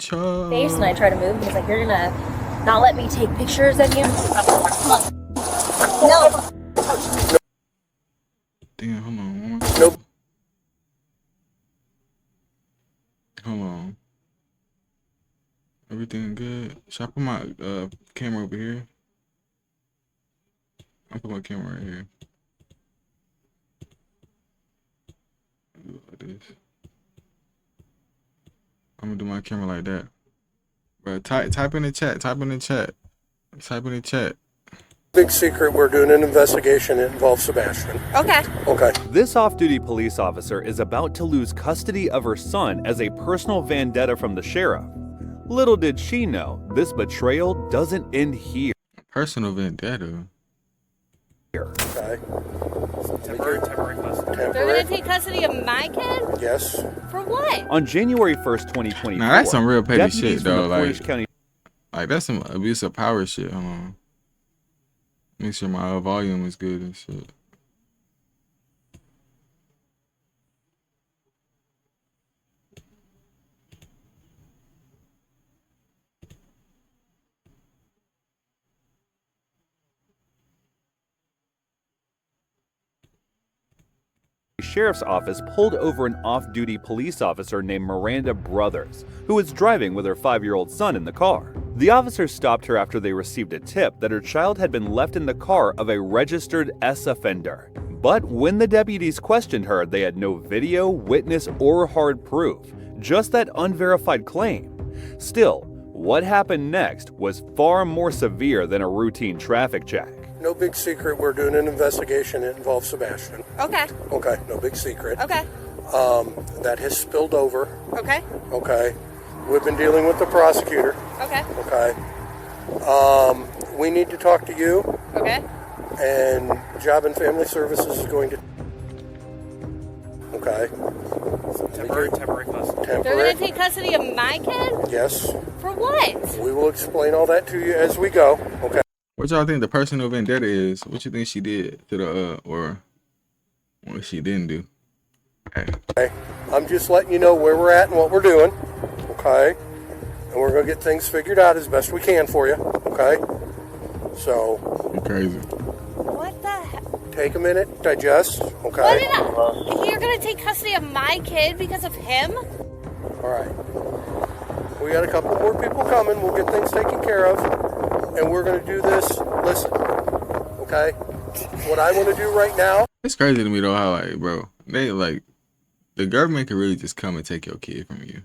face and I try to move. He's like, "You're gonna not let me take pictures of you?" No. Damn, hold on. Nope. Hold on. Everything good? Should I put my camera over here? I'll put my camera right here. Do it like this. I'm gonna do my camera like that. But type in the chat. Type in the chat. Type in the chat. Big secret, we're doing an investigation. It involves Sebastian. Okay. Okay. This off-duty police officer is about to lose custody of her son as a personal vendetta from the sheriff. Little did she know, this betrayal doesn't end here. Personal vendetta. Okay. They're gonna take custody of my kid? Yes. For what? On January 1st, 2024, Now that's some real petty deputies shit from though. the Like Portage County that's some abuse of power shit. Hold on. Make sure my volume is good and shit. Sheriff's Office pulled over an off-duty police officer named Miranda Brothers, who was driving with her 5-year-old son in the car. The officers stopped her after they received a tip that her child had been left in the car of a registered S offender. But when the deputies questioned her, they had no video, witness, or hard proof, just that unverified claim. Still, what happened next was far more severe than a routine traffic check. No big secret, we're doing an investigation. It involves Sebastian. Okay. Okay, no big secret. Okay. That has spilled over. Okay. Okay. We've been dealing with the prosecutor. Okay. Okay. We need to talk to you, Okay. and Job and Family Services is going to. Okay. They're Temporary. gonna take custody of my kid? Yes. For what? We will explain all that to you as we go. Okay. What y'all think the personal vendetta is? What you think she did to the or what she didn't do? Okay. I'm just letting you know where we're at and what we're doing. Okay. And we're going to get things figured out as best we can for you. Okay. So. You're crazy. What the heck? Take a minute, digest. Okay. What did I? You're gonna take custody of my kid because of him? All right. We got a couple more people coming. We'll get things taken care of. And we're going to do this. Listen. Okay. What I want to do right now. It's crazy to me though how like, bro, they like the government can really just come and take your kid from you.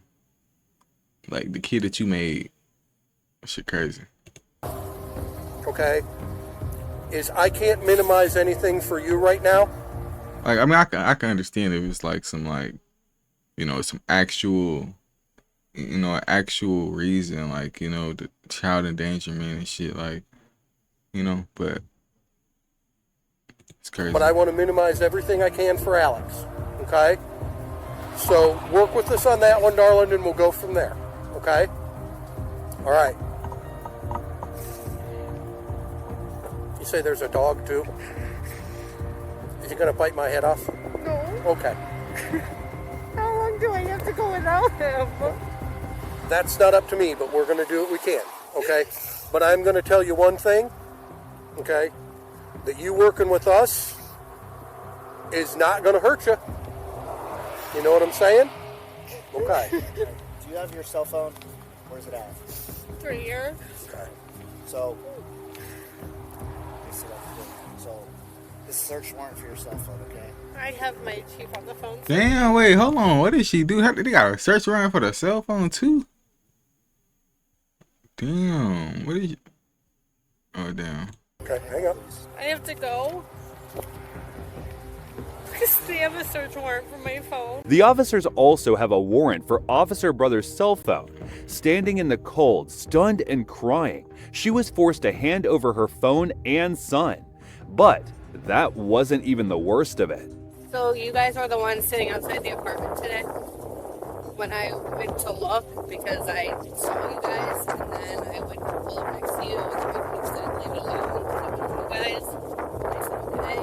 Like the kid that you made. Shit crazy. Okay. Is I can't minimize anything for you right now. Like I mean I can understand if it's like some like, you know, some actual, you know, actual reason, like, you know, the child endangerment and shit, like, you know, but it's crazy. But I want to minimize everything I can for Alex. Okay? So work with us on that one, darling, and we'll go from there. Okay? All right. You say there's a dog too? Is he going to bite my head off? No. Okay. How long do I have to go without him? That's not up to me, but we're going to do what we can. Okay? But I'm going to tell you one thing. Okay? That you working with us is not going to hurt you. You know what I'm saying? Okay. Do you have your cell phone? Where's it at? 3 years. Okay. So, this is a search warrant for your cell phone, okay? I have my chief on the phone. Damn, wait, hold on. What did she do? They got a search warrant for the cell phone too? Damn, what did you... Oh, damn. Okay, hang up. I have to go. Because they have a search warrant for my phone. The officers also have a warrant for Officer Brothers' cell phone. Standing in the cold, stunned and crying, she was forced to hand over her phone and son. But that wasn't even the worst of it. So you guys are the ones sitting outside the apartment today? When I went to look because I saw you guys and then I went to pull up next to you and you said leave it alone. You guys, I said okay.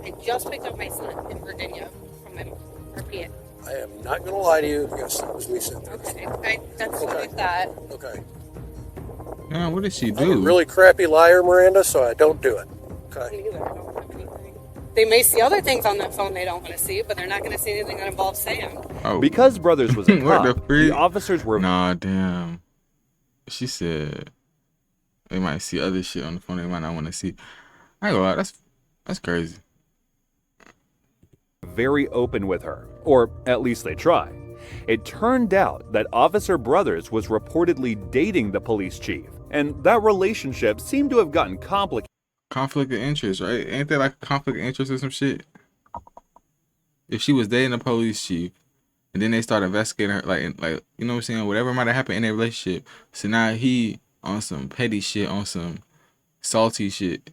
I just picked up my son in Virginia from my RPA. I I am not going to lie to you. Yes, that was me sitting there. Okay, that's what I thought. Okay. Yeah, what did she I'm a do? really crappy liar, Miranda, so I don't do it. Okay. Neither. I don't have anything. They may see other things on that phone they don't want to see, but they're not going to see anything that involves Sam. Oh, Because Brothers was a What the cop, freak? the officers were nah, damn. She said they might see other shit on the phone they might not want to see. I ain't gonna lie, that's crazy. very open with her, or at least they tried. It turned out that Officer Brothers was reportedly dating the police chief, and that relationship seemed to have gotten complicated. Conflict of interest, right? Ain't that like a conflict of interest or some shit? If she was dating a police chief, and then they start investigating her, like you know what I'm saying, whatever might have happened in their relationship. So now he on some petty shit, on some salty shit.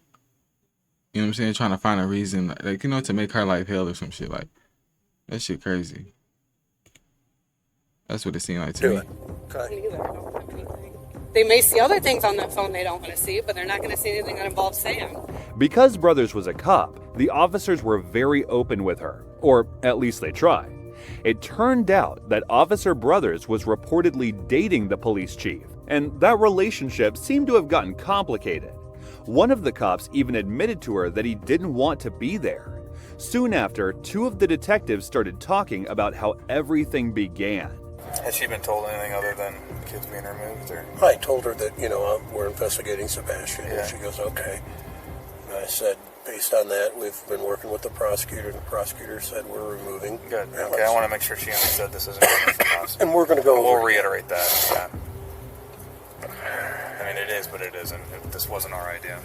You know what I'm saying? Trying to find a reason, like you know, to make her life hell or some shit. Like that shit crazy. That's what it seemed like to Do me. it. Okay. Neither. I don't have anything. They may see other things on that phone they don't want to see, but they're not going to see anything that involves Sam. Because Brothers was a cop, the officers were very open with her, or at least they tried. It turned out that Officer Brothers was reportedly dating the police chief, and that relationship seemed to have gotten complicated. One of the cops even admitted to her that he didn't want to be there. Soon after, two of the detectives started talking about how everything began. Has she been told anything other than kids being removed? Or I told her that, we're investigating Sebastian. Yeah. And she goes, okay. And I said, based on that, we've been working with the prosecutor, and the prosecutor said we're removing good. Alex. Okay, I want to make sure she understood this isn't coming from us. And we're going to go We'll over. reiterate that. Yeah. I mean, it is, but it isn't. This wasn't our idea.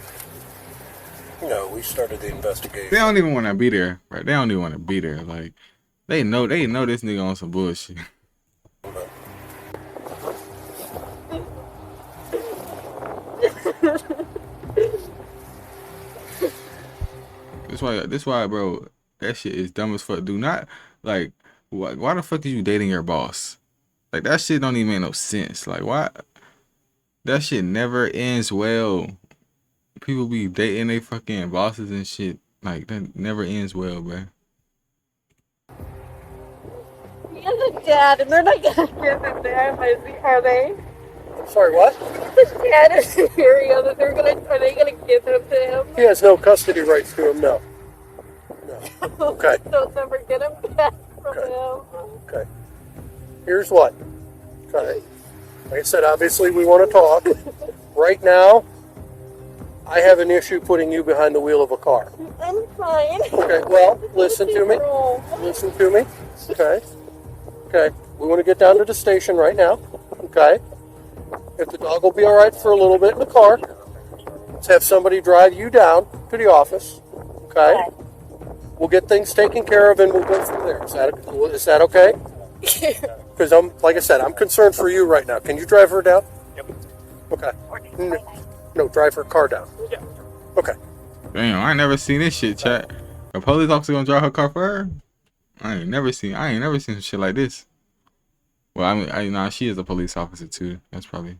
No, we started the investigation. They don't even want to be there, right? They don't even want to be there. Like they know this nigga on some bullshit. This why, bro. That shit is dumb as fuck. Do not like. Why the fuck is you dating your boss? Like that shit don't even make no sense. Like why? That shit never ends well. People be dating they fucking bosses and shit. Like that never ends well, bro. He has a dad, and they're not gonna give him there, are they? I'm sorry, what? The dad is area that are they gonna give him to him? He has no custody rights to him, no. No. Okay. Don't ever get him back from Okay. him. Okay. Here's what. Okay. Like I said, obviously we want to talk. Right now, I have an issue putting you behind the wheel of a car. I'm fine. Okay, well, listen to me. Listen to me. Okay. Okay. We want to get down to the station right now. Okay. If the dog will be all right for a little bit in the car, let's have somebody drive you down to the office. Okay. We'll get things taken care of and we'll go from there. Is that okay? Because like I said, I'm concerned for you right now. Can you drive her down? Yep. Okay. No, drive her car down. Yeah. Okay. Damn, I ain't never seen this shit, chat. A police officer gonna drive her car for her? I ain't never seen some shit like this. Well, I mean, she is a police officer too. That's probably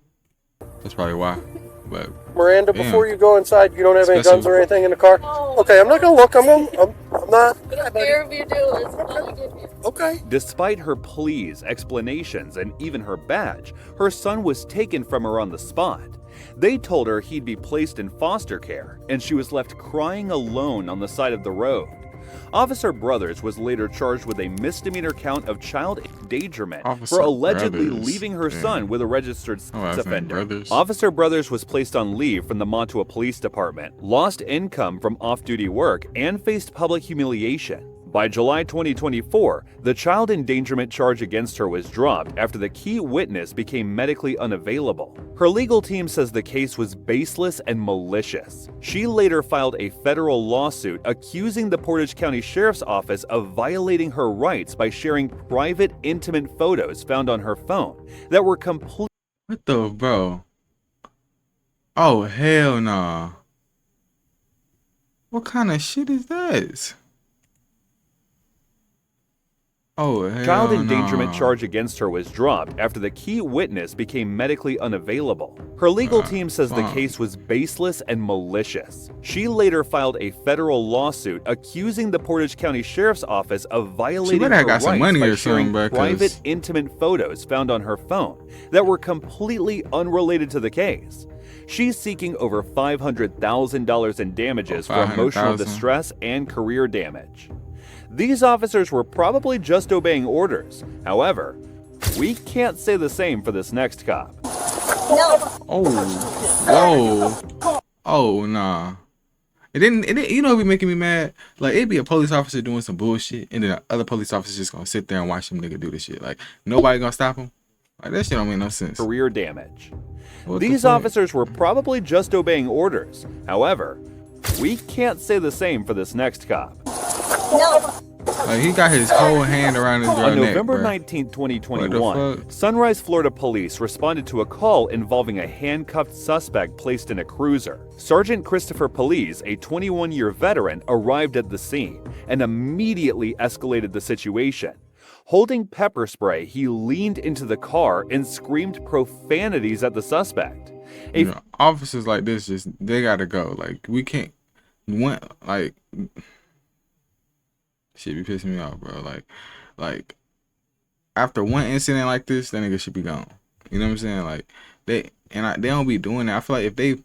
why. But Miranda, damn. before you go inside, you don't have any Especially- guns or anything in the car? No. Okay, I'm not gonna look. I'm not. The fear of you do is all I give you. Okay. Despite her pleas, explanations, and even her badge, her son was taken from her on the spot. They told her he'd be placed in foster care, and she was left crying alone on the side of the road. Officer Brothers was later charged with a misdemeanor count of child endangerment Officer for allegedly Brothers, leaving her damn. son with a registered sex last name offender. Brothers. Officer Brothers was placed on leave from the Montauk Police Department, lost income from off-duty work, and faced public humiliation. By July 2024, the child endangerment charge against her was dropped after the key witness became medically unavailable. Her legal team says the case was baseless and malicious. She later filed a federal lawsuit accusing the Portage County Sheriff's Office of violating her rights by sharing private, intimate photos found on her phone that were complete. what the bro? Oh hell nah. What kind of shit is that? Oh, hell Child endangerment no. charge against her was dropped after the key witness became medically unavailable. Her legal team says the case was baseless and malicious. She later filed a federal lawsuit accusing the Portage County Sheriff's Office of violating better her have got some rights money by or something, sharing bro, 'cause- private, intimate photos found on her phone that were completely unrelated to the case. She's seeking over $500,000 in damages for emotional 500,000. distress and career damage. These officers were probably just obeying orders. However, we can't say the same for this next cop. Oh, whoa. Oh, nah. It didn't, you know, it'd be making me mad. Like, it'd be a police officer doing some bullshit, and then the other police officer just gonna sit there and watch him nigga do this shit. Like, nobody gonna stop him. Like, that shit don't make no sense. Career damage. What the These fuck? officers were probably just obeying orders. However, we can't say the same for this next cop. Like, he got his whole hand around his girl On neck, November bruh. 19, What 2021, the fuck? Sunrise, Florida police responded to a call involving a handcuffed suspect placed in a cruiser. Sergeant Christopher Police, a 21-year veteran, arrived at the scene and immediately escalated the situation. Holding pepper spray, he leaned into the car and screamed profanities at the suspect. You know, officers like this they gotta go. Like, we can't shit be pissing me off, bro. Like after one incident like this, that nigga should be gone. You know what I'm saying? Like, they don't be doing that. I feel like if they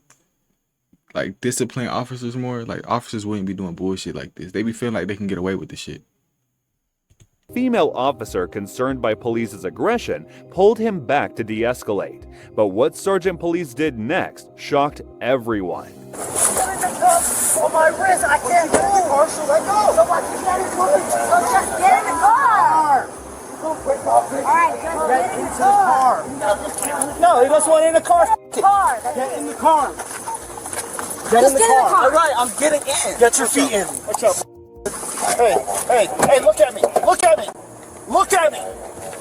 like discipline officers more, like, officers wouldn't be doing bullshit like this. They be feeling like they can get away with this shit. Female officer, concerned by police's aggression, pulled him back to de-escalate. But what Sergeant Police did next shocked everyone. On my wrist, I can't get in the car, so let go. So what you said is so just get in the car. Alright, just get in the car. No, he doesn't want in the car. Get in the car. Get in the car. All right, I'm getting in. Get your feet in. What's up? Hey, look at me. Look at me. Look at me.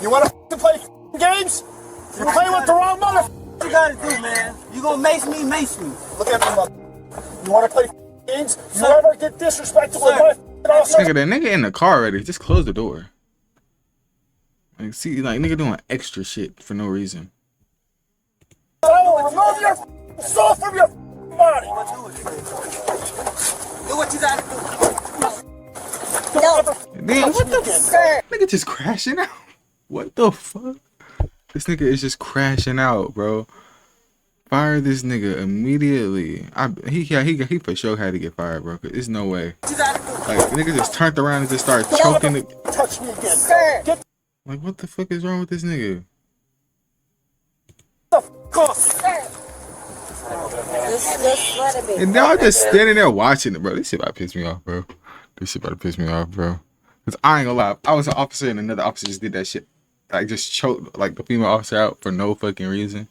You want to play games? You're playing with the wrong mother. What you gotta do, man? You gonna mace me? Look at me, mother. You want to play games? You ever get disrespected with my officer? Nigga, that nigga in the car already. Just close the door. Like, see, like, nigga doing extra shit for no reason. I will remove your soul from your body. Do what you gotta do. Then what the fuck? Nigga just crashing out. What the fuck? This nigga is just crashing out, bro. Fire this nigga immediately. He for sure had to get fired, bro. Cause there's no way. Like, nigga just turned around and just started choking the. Touch me again. Get Like, what the fuck is wrong with this nigga? the fuck off. Just let it be. And y'all just standing there watching it, bro. This shit about to piss me off, bro. This shit about to piss me off, bro. Cause I ain't gonna lie, I was an officer and another officer just did that shit. Like, just choked like the female officer out for no fucking reason.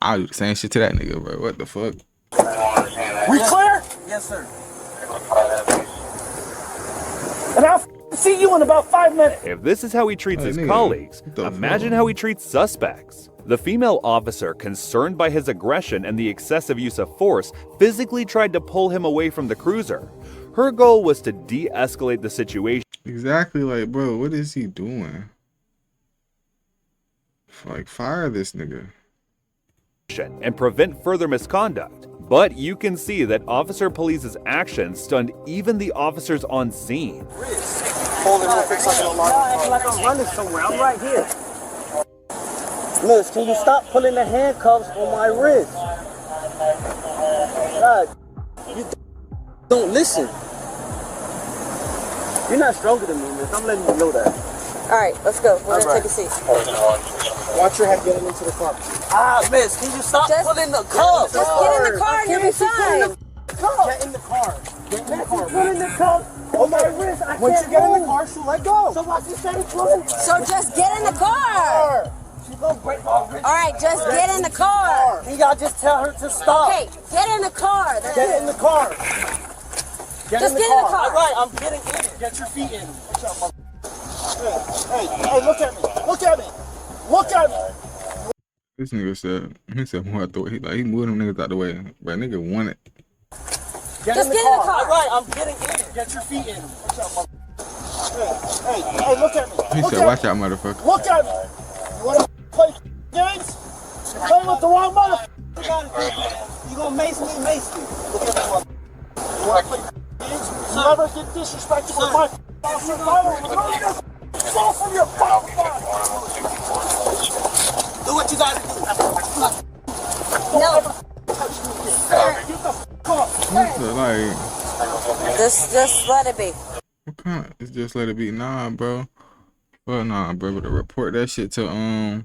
I'll do the same shit to that nigga, bro. What the fuck? We clear? Yes, sir. And I'll see you in about 5 minutes. If this is how he treats Hey, his nigga, colleagues, what the imagine fuck? how he treats suspects. The female officer, concerned by his aggression and the excessive use of force, physically tried to pull him away from the cruiser. Her goal was to de-escalate the situation Exactly, like, bro, what is he doing? Like, fire this nigga. and prevent further misconduct. But you can see that Officer Police's actions stunned even the officers on scene. Hold it, we'll fix something on my like I'm running somewhere. I'm right here. Liz, can you stop pulling the handcuffs on my wrist? God, you don't listen. You're not stronger than me, Liz. I'm letting you know that. All right, let's go. We're gonna take a seat. Watch your head getting into the car. Ah, Miss, can you stop pulling the cuffs? Just get in the car and you'll be fine. Get in the car. Get in the car. Pulling the cuffs on my wrist. I Once you get in the car, she'll let go. So watch you steady pulling. So just get in the car. She's gonna break my wrist. All right, just get in the car. Can y'all just tell her to stop? Okay, get in the car. That's Get it. in the car. Just get in the car. All right, I'm getting in. Get your feet in. What's up, mother- Hey, look at me. Look at me. Look at me. This nigga said, he said, move out the way. He moved them niggas out the way. But nigga wanted. Get Just in the get in the car. car. All right, I'm getting in. Get your feet in. What's up, mother- Hey, look at me. He Look said, at "Watch me. out, motherfucker." Look at me. You want to play games? You're playing with the wrong motherfucker. You gonna mace me? Mace me. Look at me, mother. You want to play games? You ever get disrespectful with my officer? Go from your fucking body. Do what you gotta do. No. Get the fuck off. Like, Just let it be. what kind of? It's just let it be. Nah, bro. Well, nah, bro. But to report that shit to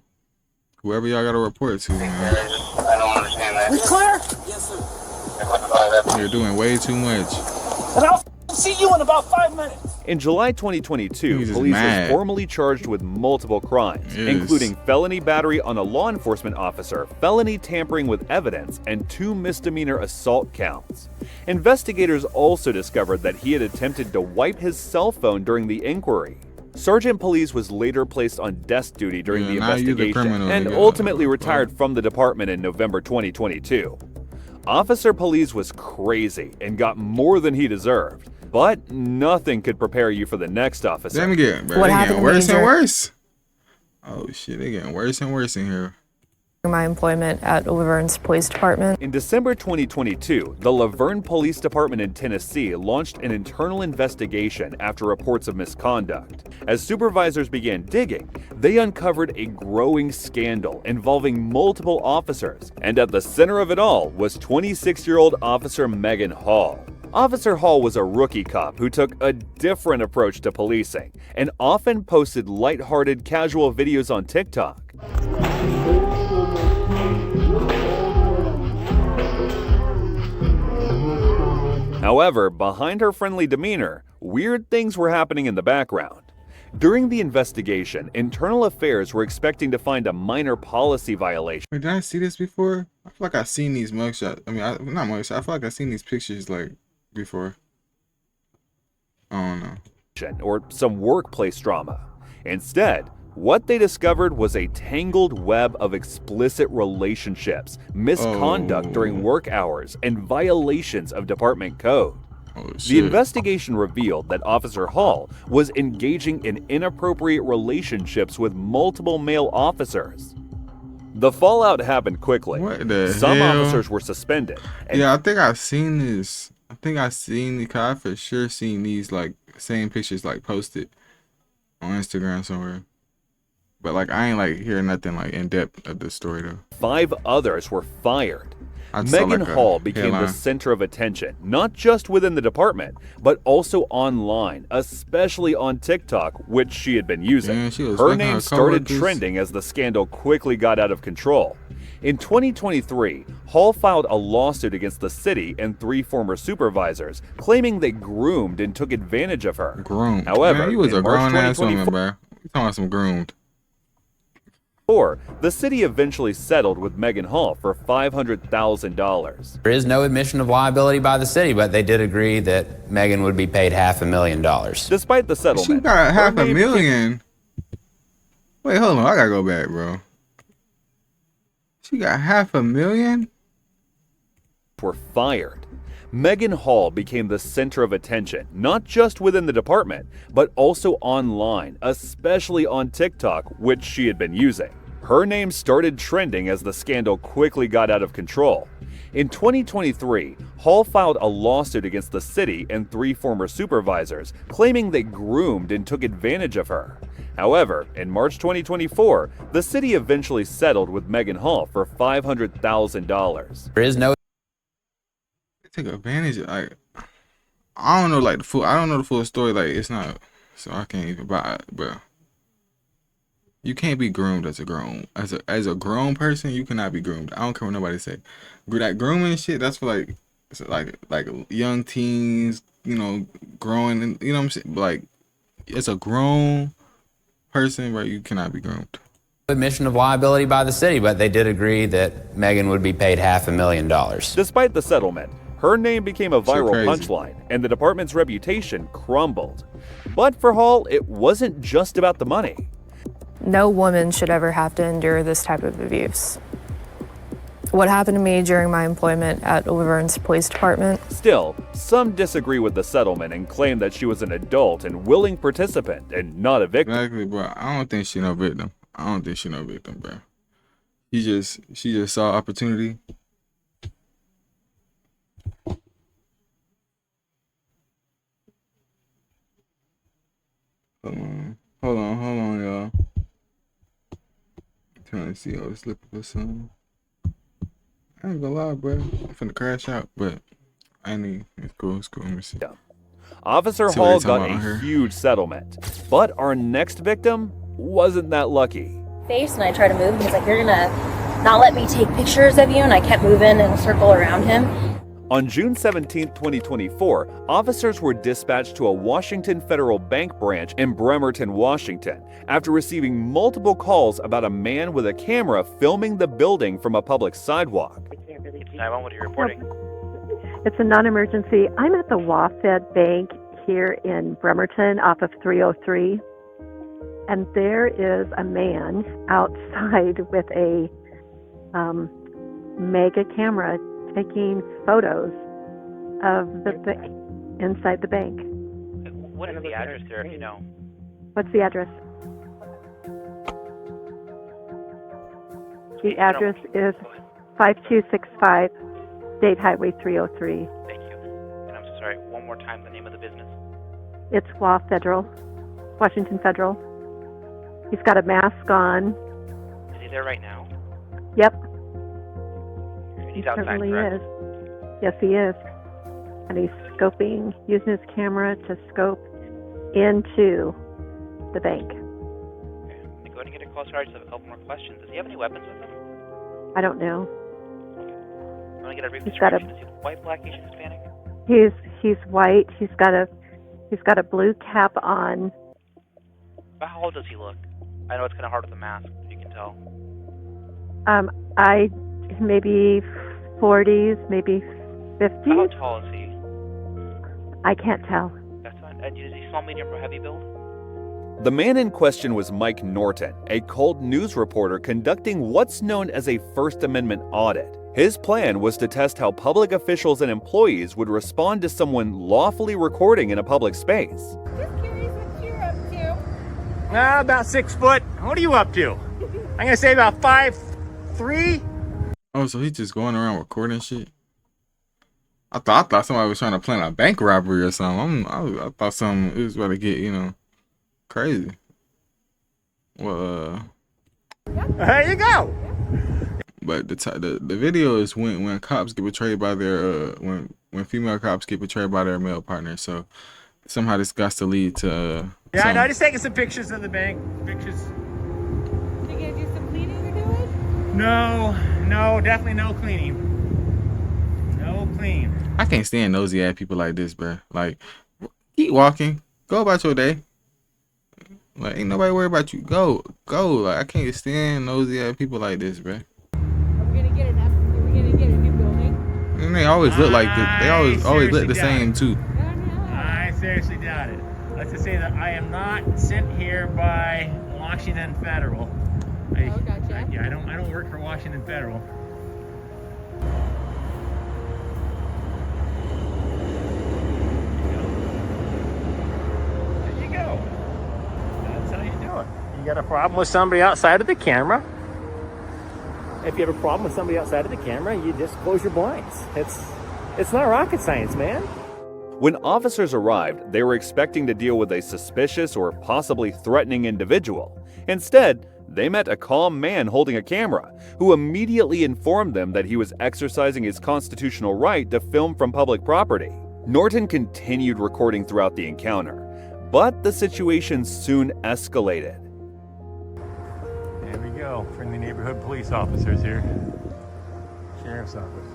whoever y'all gotta report to, man. I don't understand that. We clear? Yes, sir. You're doing way too much. And I'll see you in about 5 minutes. In July 2022, He's just police mad. was formally charged with multiple crimes, Yes. including felony battery on a law enforcement officer, felony tampering with evidence, and 2 misdemeanor assault counts. Investigators also discovered that he had attempted to wipe his cell phone during the inquiry. Sergeant Police was later placed on desk duty during Yeah, the now you the investigation criminal, and nigga. ultimately retired from the department in November 2022. Officer Police was crazy and got more than he deserved, but nothing could prepare you for the next officer. Damn again, bro. What They happened getting to worse and Major? worse. Oh shit, they getting worse and worse in here. My employment at Laverne's Police Department. In December 2022, the Laverne Police Department in Tennessee launched an internal investigation after reports of misconduct. As supervisors began digging, they uncovered a growing scandal involving multiple officers, and at the center of it all was 26-year-old Officer Megan Hall. Officer Hall was a rookie cop who took a different approach to policing and often posted lighthearted, casual videos on TikTok. However, behind her friendly demeanor, weird things were happening in the background. During the investigation, Internal Affairs were expecting to find a minor policy violation Wait, did I see this before? I feel like I've seen these mugshots. I mean, not mugshots. I feel like I've seen these pictures like before. I don't know. or some workplace drama. Instead, what they discovered was a tangled web of explicit relationships, misconduct during work hours, and violations of department code. Oh shit. The investigation revealed that Officer Hall was engaging in inappropriate relationships with multiple male officers. The fallout happened quickly. What the Some hell? officers were suspended. And Yeah, I think I've seen this. I think I've seen the. Cause I for sure seen these like same pictures like posted on Instagram somewhere. But like I ain't like hearing nothing like in depth of the story though. 5 others were fired. I saw, Megan like, a Hall became the headline. center of attention, not just within the department, but also online, especially on TikTok, which she had been using. Yeah, she was Her fucking name her started coworkers. trending as the scandal quickly got out of control. In 2023, Hall filed a lawsuit against the city and 3 former supervisors, claiming they groomed and took advantage of her. Groomed. However, Man, you was in a March grown ass woman, 2024, bro. You talking about some groomed? the city eventually settled with Megan Hall for $500,000. There is no admission of liability by the city, but they did agree that Megan would be paid $500,000. Despite the She settlement, got her half a name million. Wait, hold on. I gotta go back, bro. She got $500,000. were fired. Megan Hall became the center of attention, not just within the department, but also online, especially on TikTok, which she had been using. Her name started trending as the scandal quickly got out of control. In 2023, Hall filed a lawsuit against the city and 3 former supervisors, claiming they groomed and took advantage of her. However, in March 2024, the city eventually settled with Megan Hall for $500,000. There is no They take advantage of like I don't know like the full. I don't know the full story. Like it's not. So I can't even buy it, bro. You can't be groomed as a grown person. You cannot be groomed. I don't care what nobody say. That grooming shit. That's for like young teens. You know, growing. And you know what I'm saying. But like, it's a grown person, right? You cannot be groomed. admission of liability by the city, but they did agree that Megan would be paid $500,000. Despite the settlement, her name became a viral crazy. punchline, and the department's reputation crumbled. But for Hall, it wasn't just about the money. No woman should ever have to endure this type of abuse. what happened to me during my employment at Overburns Police Department. Still, some disagree with the settlement and claim that she was an adult and willing participant and not a victim. Exactly, bro. I don't think she no victim. I don't think she no victim, bro. She just saw opportunity. Hold on, y'all. I'm trying to see. I was looking for some. I ain't gonna lie, bro. I'm finna crash out, but I need. It's cool. Let me see. Officer See what Hall they talking got about a here. huge settlement, but our next victim wasn't that lucky. Face, and I tried to move, and he's like, "You're gonna not let me take pictures of you," and I kept moving in a circle around him. On June 17, 2024, officers were dispatched to a Washington Federal Bank branch in Bremerton, Washington, after receiving multiple calls about a man with a camera filming the building from a public sidewalk. 911, what are you reporting? It's a non-emergency. I'm at the WaFd Bank here in Bremerton off of 303, and there is a man outside with a mega camera taking photos of the inside the bank. What is the address there, if you know? What's the address? The address is 5265 State Highway 303. Thank you. And I'm so sorry, one more time, the name of the business. It's Washington Federal. He's got a mask on. Is he there right now? Yep. He's He outside, certainly correct? is. Yes, he is. And he's scoping, using his camera to scope into the bank. Okay. I'm going to get a closer. I just have a couple more questions. Does he have any weapons with him? I don't know. I'm going to get a brief He's got a- description. Is he white, black, Asian, Hispanic? He's white. He's got a blue cap on. About how old does he look? I know it's kind of hard with a mask, if you can tell. I maybe 40s, maybe 50s. How tall is he? I can't tell. That's fine. Is he small, medium, or heavy build? The man in question was Mike Norton, a cult news reporter conducting what's known as a First Amendment audit. His plan was to test how public officials and employees would respond to someone lawfully recording in a public space. Just curious what you're up to. About 6 foot. What are you up to? I'm gonna say about 5'3". Oh, so he's just going around recording shit? I thought somebody was trying to plan a bank robbery or something. I thought something it was about to get, crazy. Well, There you go. but the video is when cops get betrayed by their when female cops get betrayed by their male partner. So somehow this got to lead to Yeah, I know. Just taking some pictures of the bank. Pictures. You gonna do some cleaning you're doing? No, definitely no cleaning. No clean. I can't stand nosy ass people like this, bro. Like, keep walking, go about your day. Like, ain't nobody worried about you. Go. Like, I can't stand nosy ass people like this, bro. Are we gonna get a new building? And they always look like this. They always look seriously the same too. I seriously doubt it. Let's just say that I am not sent here by Washington Federal. Gotcha. I don't work for Washington Federal. There you go. That's how you do it. You got a problem with somebody outside of the camera? If you have a problem with somebody outside of the camera, you just close your blinds. It's not rocket science, man. When officers arrived, they were expecting to deal with a suspicious or possibly threatening individual. Instead, they met a calm man holding a camera, who immediately informed them that he was exercising his constitutional right to film from public property. Norton continued recording throughout the encounter, but the situation soon escalated. There we go. Friendly neighborhood police officers here. Sheriff's office.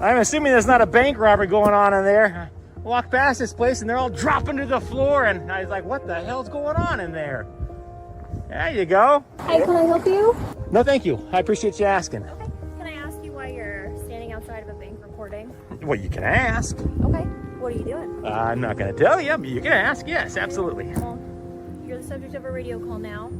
I'm assuming there's not a bank robbery going on in there. I walked past this place and they're all dropping to the floor, and I was like, what the hell's going on in there? There you go. Hi, can I help you? No, thank you. I appreciate you asking. Can I ask you why you're standing outside of a bank recording? Well, you can ask. Okay. What are you doing? I'm not going to tell you, but you can ask. Yes, absolutely. Well, you're the subject of a radio call now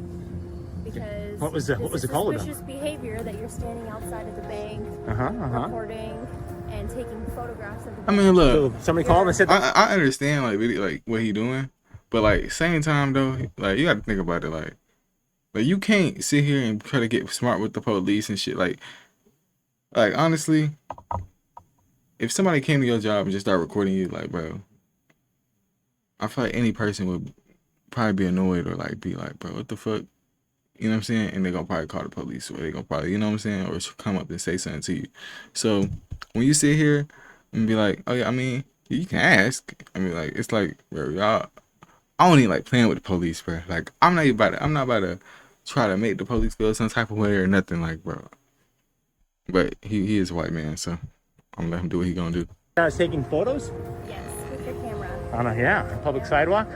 because What was the call about? Suspicious behavior that you're standing outside of the bank, recording and taking photographs of the I bank. mean, look, So somebody called and said that? I understand like really, like what he doing, but like same time though, like you got to think about it, like you can't sit here and try to get smart with the police and shit. Like honestly, if somebody came to your job and just started recording you, like bro, I feel like any person would probably be annoyed or like be like, bro, what the fuck? You know what I'm saying? And they're gonna probably call the police, or they're gonna probably, you know what I'm saying, or come up and say something to you. So when you sit here and be like, oh yeah, I mean, you can ask. I mean, like, it's like, bro, y'all, I don't even like playing with the police, bro. Like, I'm not about to try to make the police feel some type of way or nothing, like, bro. But he is a white man, so I'm gonna let him do what he gonna do. I was taking photos? Yes, with your camera. On a, yeah, public sidewalk?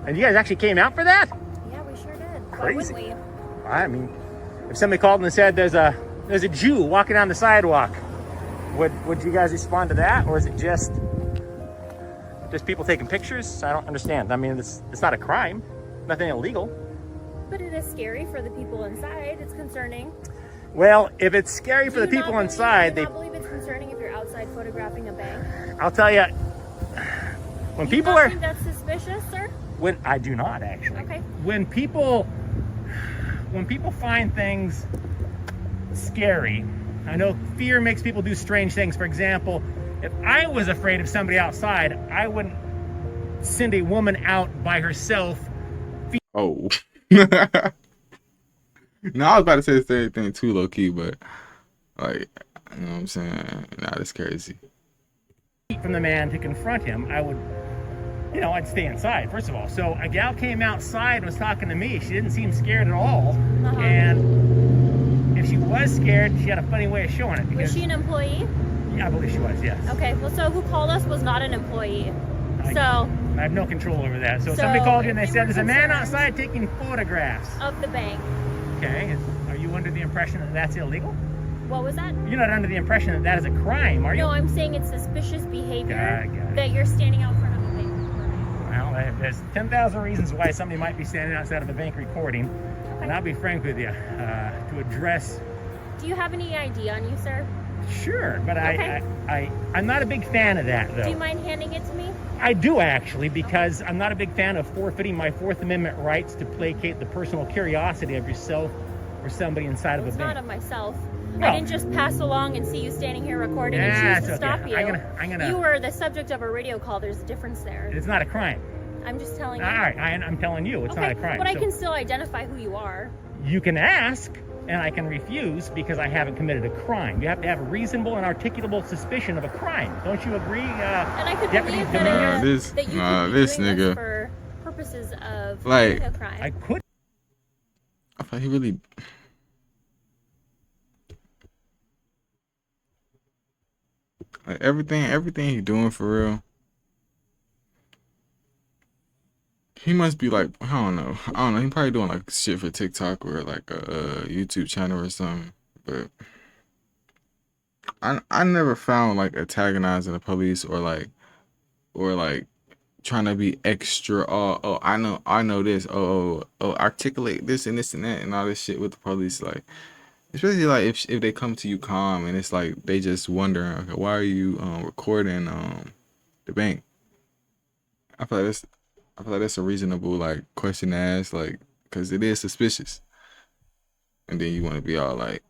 And you guys actually came out for that? Yeah, we sure did. Crazy. Why wouldn't we? I mean, if somebody called and said there's a Jew walking down the sidewalk, would you guys respond to that, or is it just people taking pictures? I don't understand. I mean, it's not a crime, nothing illegal. But it is scary for the people inside. It's concerning. Well, if it's scary for the people inside, do you not believe it's concerning if you're outside photographing a bank? I'll tell you, when people Do you are, think that's suspicious, sir? when I do not actually. Okay. When people find things scary, I know fear makes people do strange things. For example, if I was afraid of somebody outside, I wouldn't send a woman out by herself. Oh. No, I was about to say the same thing too, low key, but like, you know what I'm saying? Nah, that's crazy. From the man to confront him, I would, I'd stay inside, first of all. So a gal came outside and was talking to me. She didn't seem scared at all. And if she was scared, she had a funny way of showing it. Was she an employee? Yeah, I believe she was, yes. Okay, well, so who called us was not an employee. I have no control over that. So somebody called you and they said, there's a man outside taking photographs of the bank. Okay, are you under the impression that that's illegal? What was that? You're not under the impression that that is a crime, are you? No, I'm saying it's suspicious behavior that you're standing out front of a bank. Well, there's 10,000 reasons why somebody might be standing outside of a bank recording. Okay. And I'll be frank with you, to address... Do you have any ID on you, sir? Sure, but okay. I'm not a big fan of that, though. Do you mind handing it to me? I do, actually, because I'm not a big fan of forfeiting my Fourth Amendment rights to placate the personal curiosity of yourself or somebody inside of a bank. It's not of myself. No. I didn't just pass along and see you standing here recording and choose to stop you. You were the subject of a radio call. There's a difference there. It's not a crime. I'm just telling you. All right, I'm telling you, it's not a crime. But I can still identify who you are. You can ask, and I can refuse because I haven't committed a crime. You have to have a reasonable and articulable suspicion of a crime. Don't you agree, and I could Deputy believe Dominguez? that you could be this doing nigga this for purposes of like a crime. I could. I thought he really. Like everything he doing for real. He must be like, I don't know. He probably doing like shit for TikTok or like a YouTube channel or something. But I never found like antagonizing the police or like trying to be extra. Oh, I know this. Oh, articulate this and this and that and all this shit with the police. Like, especially like if they come to you calm and it's like they just wondering, okay, why are you recording the bank? I feel like that's a reasonable like question to ask, like, because it is suspicious. And then you want to be all like,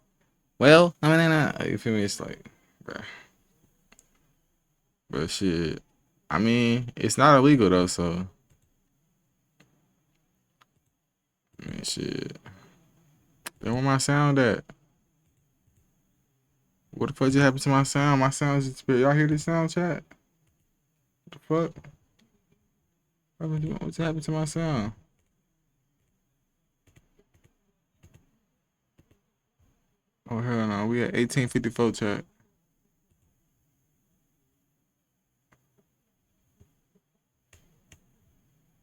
well, I mean, you feel me? It's like, bruh. But shit, I mean, it's not illegal though, so. I mean, shit. Then where my sound at? What the fuck just happened to my sound? My sound is just, y'all hear this sound, chat? What the fuck? What's happened to my sound? Oh hell no, we at 1854 chat.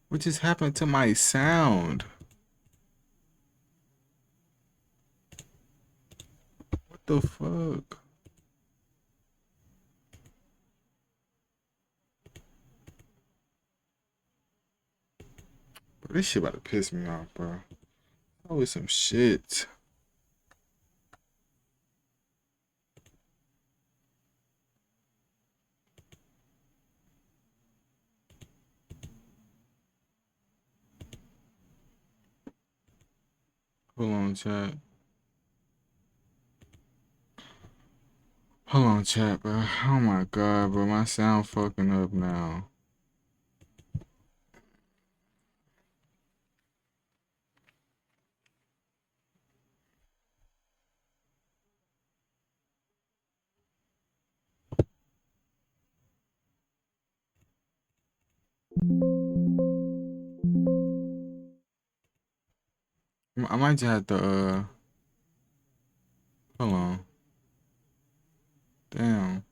What just happened to my sound? What the fuck? Bro, this shit about to piss me off, bro. Oh, some shit. Hold on, chat. Hold on, chat, bro. Oh my god, bro. My sound fucking up now. I might just have to, hold on. Damn.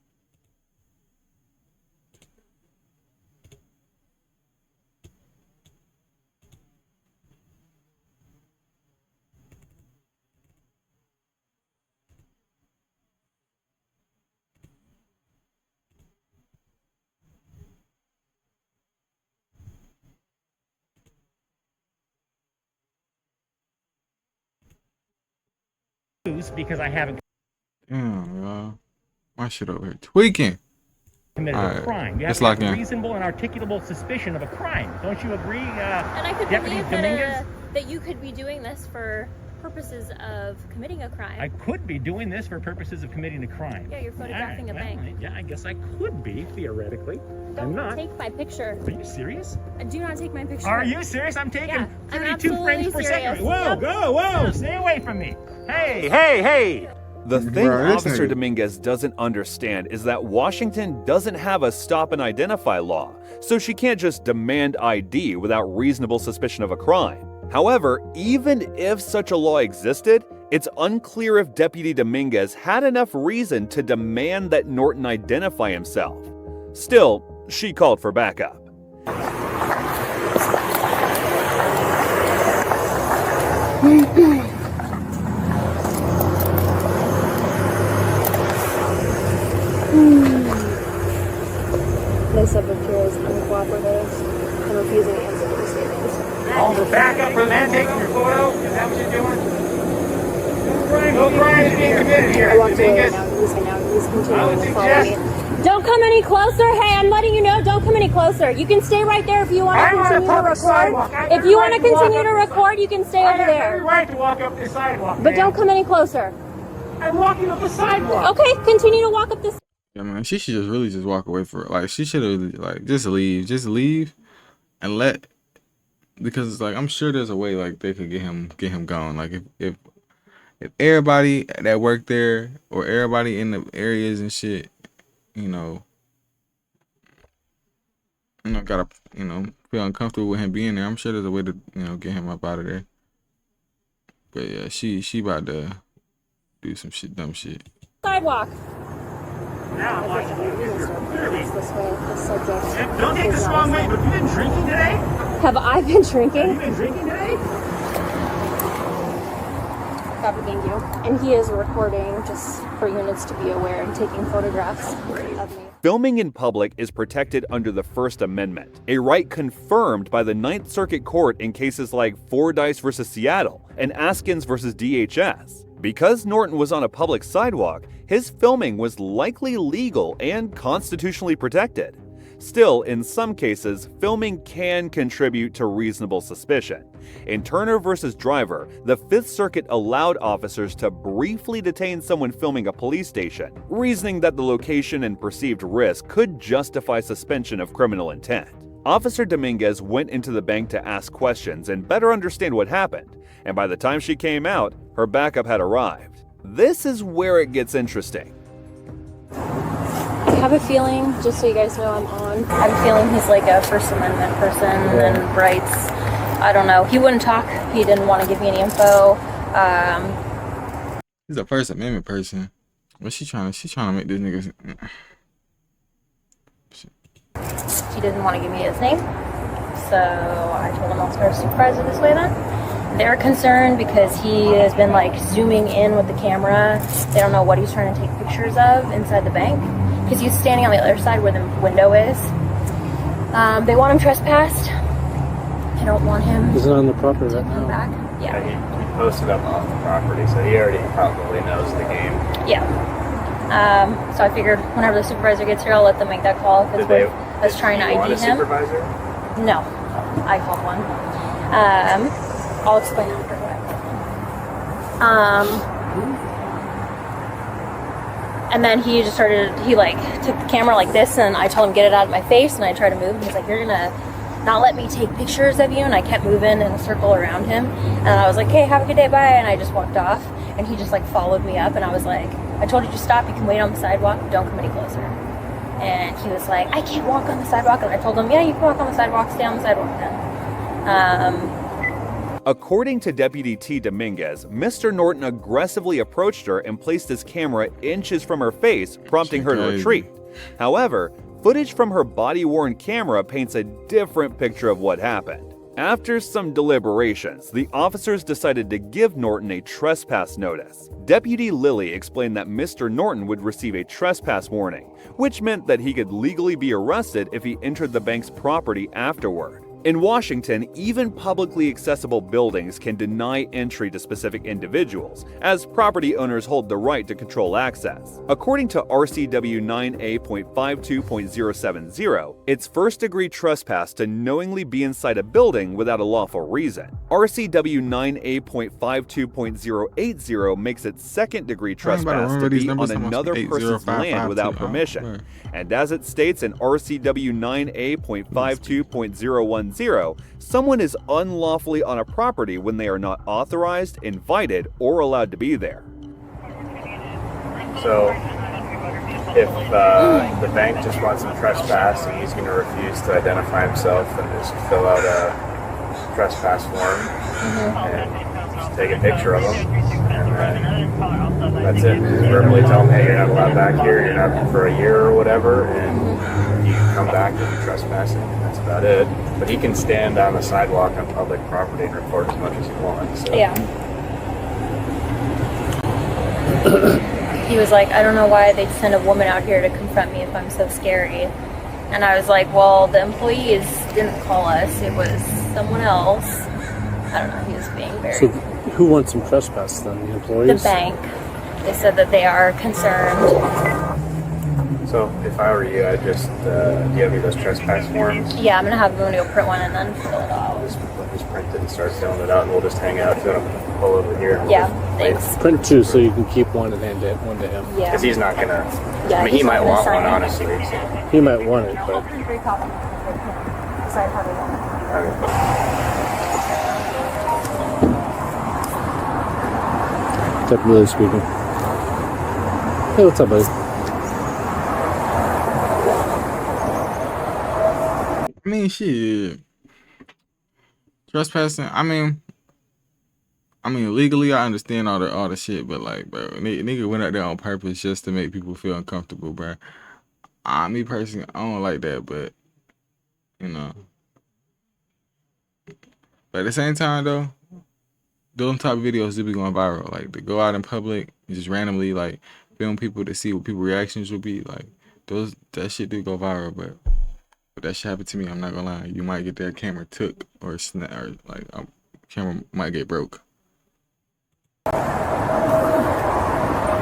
Because I haven't Damn, y'all. My shit over here tweaking. committed a crime. You have Just to like have in. reasonable and articulable suspicion of a crime. Don't you agree, And I could Deputy believe Dominguez? that you could be doing this for purposes of committing a crime. I could be doing this for purposes of committing a crime. Yeah, you're photographing a bank. Yeah, I guess I could be, theoretically. I'm Don't not. take my picture. Are you serious? Do not take my picture. Are you serious? I'm taking Yeah, I'm 32 frames absolutely per serious. second. Whoa, Yep. go, whoa, stay away from me. Hey. The thing Bro, this Officer nigga- Dominguez doesn't understand is that Washington doesn't have a stop and identify law, so she can't just demand ID without reasonable suspicion of a crime. However, even if such a law existed, it's unclear if Deputy Dominguez had enough reason to demand that Norton identify himself. Still, she called for backup. The subject here is uncooperative and refusing to answer the statements. All the backup for them taking your photo? Is that what you're doing? No crime is being committed here. I walked away right Dominguez. now. He's I continuing would to follow suggest- me. Don't come any closer. Hey, I'm letting you know, don't come any closer. You can stay right there if you want to I'm on a continue to public record. sidewalk. I have If you want to every right to walk continue to up this record, you can stay I over have every there. right to walk up this sidewalk. But ma'am. don't come any closer. I'm walking up the sidewalk. Okay, continue to walk up this. Yeah, man, she should just really just walk away for it. Like, she should have, like, just leave and let, because it's like, I'm sure there's a way, like, they could get him gone. Like, if everybody that worked there or everybody in the areas and shit, you know, gotta, feel uncomfortable with him being there, I'm sure there's a way to, get him up out of there. But yeah, she about to do some dumb shit. Sidewalk. Now I'm watching you. Clearly. This way, the subject. Don't take this the wrong way, but have you been drinking today? Have I been Have you drinking? been drinking today? Copy, thank you. And he is recording, just for units to be aware, and taking photographs of me. Filming in public is protected under the First Amendment, a right confirmed by the Ninth Circuit Court in cases like Fordyce versus Seattle and Askins versus DHS. Because Norton was on a public sidewalk, his filming was likely legal and constitutionally protected. Still, in some cases, filming can contribute to reasonable suspicion. In Turner versus Driver, the Fifth Circuit allowed officers to briefly detain someone filming a police station, reasoning that the location and perceived risk could justify suspension of criminal intent. Officer Dominguez went into the bank to ask questions and better understand what happened, and by the time she came out, her backup had arrived. This is where it gets interesting. I have a feeling, just so you guys know I'm on, I have a feeling he's like a First Amendment person and rights. I don't know. He wouldn't talk. He didn't want to give me any info. He's a First Amendment person. What's she trying to make this nigga? He didn't want to give me his name. So I told him I'll start a supervisor this way then. They're concerned because he has been like zooming in with the camera. They don't know what he's trying to take pictures of inside the bank because he's standing on the other side where the window is. They want him trespassed. I don't want him Is it on the property to right come now? back. Yeah. posted up off the property, so he already probably knows the game. Yeah. So I figured whenever the supervisor gets here, I'll let them make that call if it's worth us trying to ID him. Supervisor? No, I called one. I'll explain after. And then he just started, he like took the camera like this, and I told him get it out of my face, and I tried to move, and he's like, you're gonna not let me take pictures of you, and I kept moving in a circle around him, and I was like, hey, have a good day, bye, and I just walked off, and he just like followed me up, and I was like, I told you to stop, you can wait on the sidewalk, don't come any closer. And he was like, I can't walk on the sidewalk, and I told him, yeah, you can walk on the sidewalk, stay on the sidewalk then. According to Deputy T. Dominguez, Mr. Norton aggressively approached her and placed his camera inches from her face, prompting her to retreat. However, footage from her body-worn camera paints a different picture of what happened. After some deliberations, the officers decided to give Norton a trespass notice. Deputy Lilly explained that Mr. Norton would receive a trespass warning, which meant that he could legally be arrested if he entered the bank's property afterward. In Washington, even publicly accessible buildings can deny entry to specific individuals, as property owners hold the right to control access. According to RCW 9A.52.070, it's first-degree trespass to knowingly be inside a building without a lawful reason. RCW 9A.52.080 makes it second-degree trespass to be on another person's land without permission. And as it states in RCW 9A.52.010, someone is unlawfully on a property when they are not authorized, invited, or allowed to be there. So, if the bank just wants him to trespass and he's going to refuse to identify himself and just fill out a trespass form and just take a picture of him, and then that's it. Just verbally tell him, hey, you're not allowed back here, you're not for a year or whatever, and you can come back and be trespassing, and that's about it. But he can stand on the sidewalk on public property and record as much as he wants. So. Yeah. He was like, I don't know why they'd send a woman out here to confront me if I'm so scary. And I was like, well, the employees didn't call us. It was someone else. I don't know. He was being very... So who wants some trespass then? The employees? The bank. They said that they are concerned. So if I were you, I'd just, do you have any of those trespass forms? Yeah, I'm going to have them go print one and then fill it out. Just print it and start filling it out, and we'll just hang out. If you want to pull over here. Yeah, thanks. Print two so you can keep one and hand one to him. Yeah. Because he's not going to... Yeah, I mean, he might want one, honestly. So. He might want it, but... Deputy Lilly speaking. Hey, what's up, buddy? I mean, shit. Trespassing. I mean, legally, I understand all the shit, but like, bro, nigga went out there on purpose just to make people feel uncomfortable, bro. Me personally, I don't like that, but you know. But at the same time, though, those type of videos do be going viral. Like, to go out in public and just randomly like film people to see what people's reactions would be. Like, that shit do go viral, but that shit happened to me. I'm not gonna lie. You might get that camera took or snap, or like camera might get broke.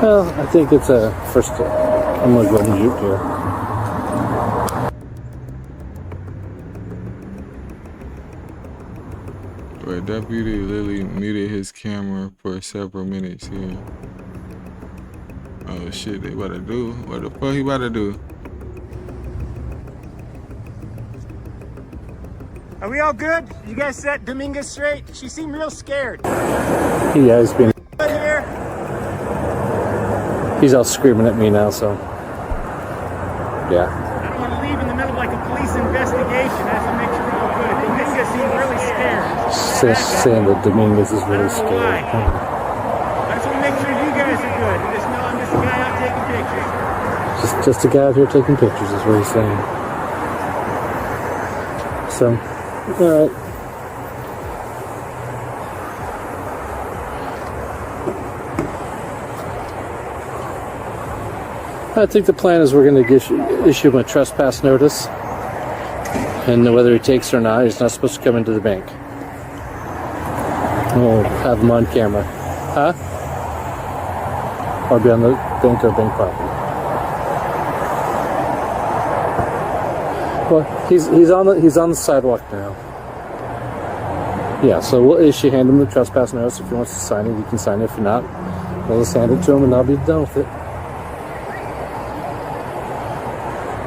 Well, I think it's a first. I'm gonna go ahead and shoot here. But Deputy Lilly muted his camera for several minutes here. Oh shit, they about to do? What the fuck he about to do? Are we all good? You guys set Dominguez straight? She seemed real scared. He has been. Good here. He's all screaming at me now, so. Yeah. I don't want to leave in the middle of like a police investigation. I have to make sure we're all good. Dominguez seemed really scared. Saying that Dominguez is really scared. I just want to make sure you guys are good. Just know I'm just a guy out taking pictures. Just a guy out here taking pictures is what he's saying. So, alright. I think the plan is we're going to issue him a trespass notice. And whether he takes it or not, he's not supposed to come into the bank. We'll have them on camera. Huh? Or be on the bank or bank property. Well, he's on the sidewalk now. Yeah, so we'll issue hand him the trespass notice. If he wants to sign it, he can sign it. If not, we'll just hand it to him and I'll be done with it.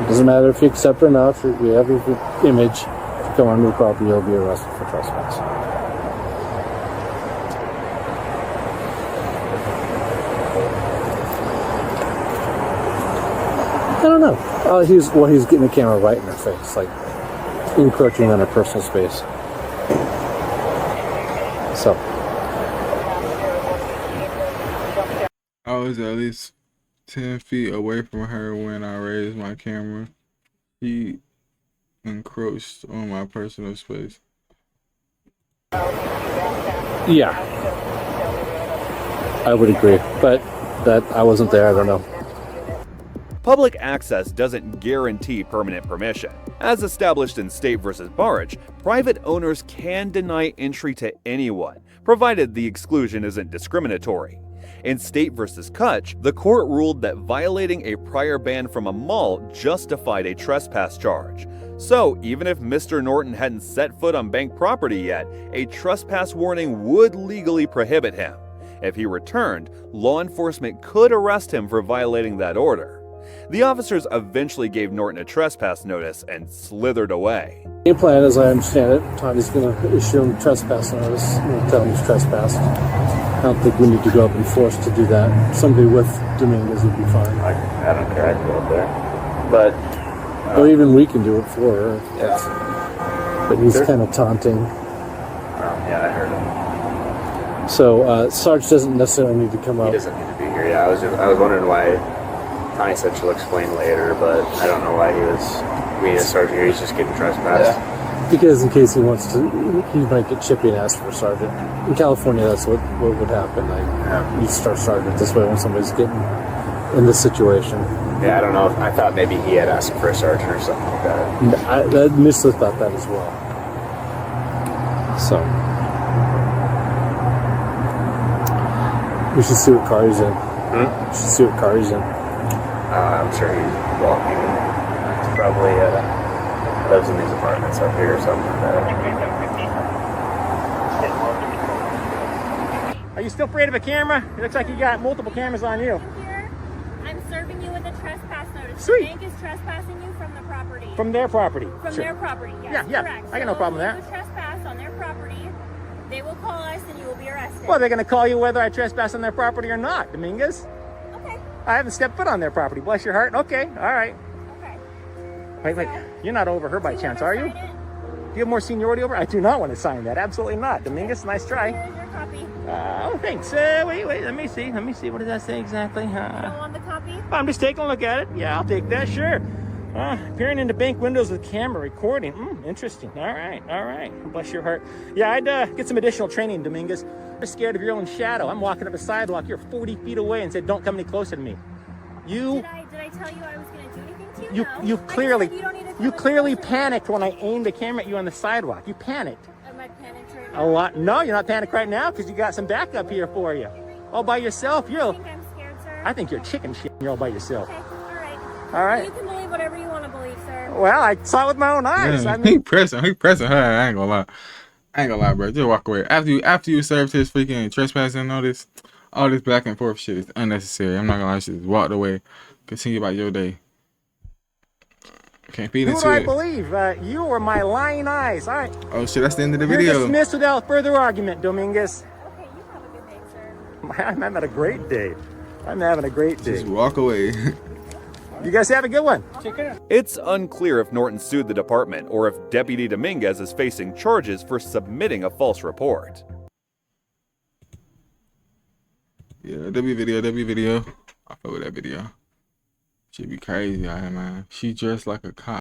It doesn't matter if you accept it or not. If we have your image, if you come on the property, you'll be arrested for trespass. I don't know. He's getting the camera right in her face, like encroaching on her personal space. So I was at least 10 feet away from her when I raised my camera. He encroached on my personal space. yeah, I would agree, but that I wasn't there. I don't know. Public access doesn't guarantee permanent permission. As established in State v. Barge, private owners can deny entry to anyone, provided the exclusion isn't discriminatory. In State v. Kutch, the court ruled that violating a prior ban from a mall justified a trespass charge. So, even if Mr. Norton hadn't set foot on bank property yet, a trespass warning would legally prohibit him. If he returned, law enforcement could arrest him for violating that order. The officers eventually gave Norton a trespass notice and slithered away. Game plan, as I understand it, Tommy's going to issue him a trespass notice and tell him he's trespassed. I don't think we need to go up and force to do that. Somebody with Dominguez would be fine. I don't care. I can go up there. But or even we can do it for her. Yeah. But he's kind of taunting. Yeah, I heard him. So Sarge doesn't necessarily need to come up. He doesn't need to be here. Yeah, I was wondering why. Connie said she'll explain later, but I don't know why we need to start here. He's just getting trespassed. Yeah. Because in case he wants to, he might get chippy and ask for a sergeant. In California, that's what would happen. You start sergeant this way when somebody's getting in this situation. Yeah, I don't know. I thought maybe he had asked for a sergeant or something like that. I initially thought that as well. So we should see what car he's in. We should see what car he's in. I'm sure he's walking. He's probably lives in these apartments up here or something like that. Are you still afraid of a camera? It looks like you got multiple cameras on you. Here, I'm serving you with a trespass notice. Sweet. The bank is trespassing you from the property. From their property. From Sure. their property, yes, Yeah, correct. I got no problem with So that. if you trespass on their property, they will call us and you will be arrested. Well, they're going to call you whether I trespass on their property or not, Dominguez. Okay. I haven't stepped foot on their property. Bless your heart. Okay, all right. Okay. Wait, you're not over her by chance, are you? Do you have more seniority over her? I do not want to sign that. Absolutely not. Dominguez, nice try. Here's your copy. Oh, thanks. Wait, let me see. What does that say exactly? You don't want the copy? I'm just taking a look at it. Yeah, I'll take that, sure. Peering into bank windows with camera recording. Interesting. All right. Bless your heart. Yeah, I'd get some additional training, Dominguez. You're scared of your own shadow. I'm walking up a sidewalk. You're 40 feet away and said, don't come any closer to me. Did I tell you I was going to do anything to you? No. You clearly, I just said you don't need to come you any clearly closer. panicked when I aimed the camera at you on the sidewalk. You panicked. Am I panicked right A now? lot. No, you're not panicked right now because you got some backup here for you. All by yourself. I think I'm scared, sir. I think you're chicken shit. You're all by yourself. Okay, All right. You can believe whatever you want to believe, sir. Well, I saw it with my own eyes. Yeah, I mean, he pressing her. I ain't gonna lie, bro. Just walk away. After you served his freaking trespassing notice, all this back and forth shit is unnecessary. I'm not gonna lie, just walked away. Continue about your day. Can't feed who into do I it. believe? You or my lying eyes? All right. Oh shit, that's the end of the You're video. dismissed without further argument, Dominguez. Okay, you have a good day, sir. I'm having a great day. I'm having a great day. Just walk away. You guys have a good one. It's unclear if Norton sued the department or if Deputy Dominguez is facing charges for submitting a false report. Yeah, W video. I fuck with that video. She'd be crazy out here, man. She dressed like a cop.